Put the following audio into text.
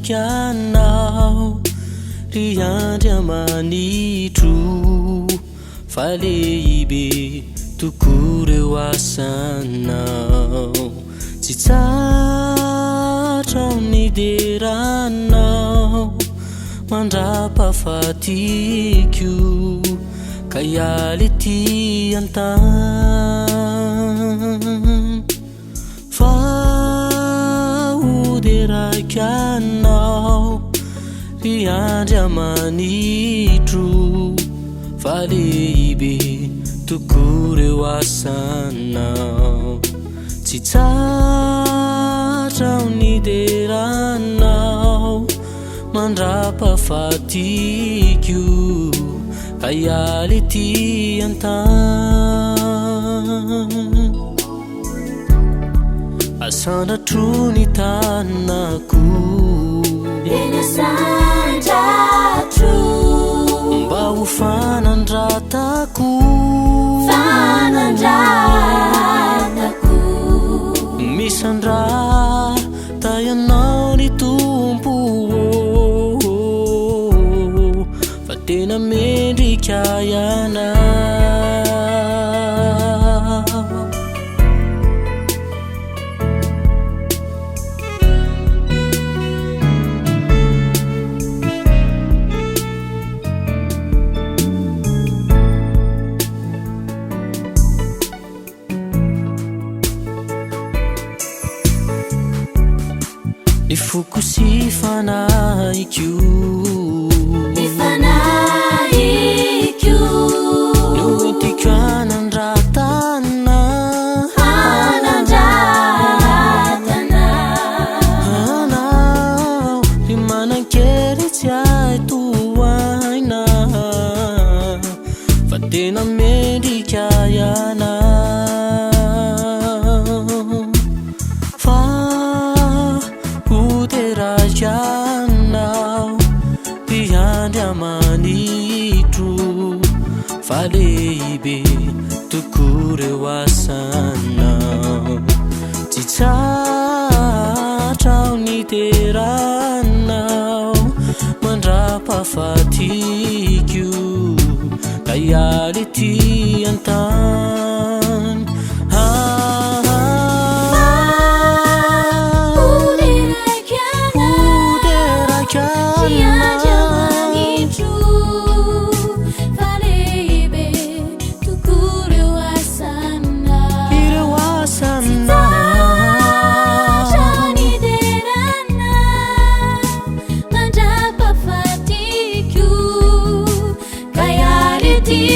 kianao ry andry amanitro fa lehibe tokoa reo asanao tsy tsatrao ny deranao mandrapafatiko ka ialy ty antany fa oderakanao ry andry amanitro fa lehibe tokoa reo asanao tsy tsatrao ny deranao mandrapafatiko ka ialy ty antany asandratro ny tanako eny asandratro mba ho fanandratako misandra tayanao ny tompo fa tena mendrika ianao ny foko sy fanaiko no entiko anandratana anao ry manan-kery tsy aitoaina fa tena mendrika ianao oderaikanao ry andry amanitro fa lehibe tokoa reo asanao tsy tsatrao ny deranao mandrapafatiko ka ialy ty antany Ti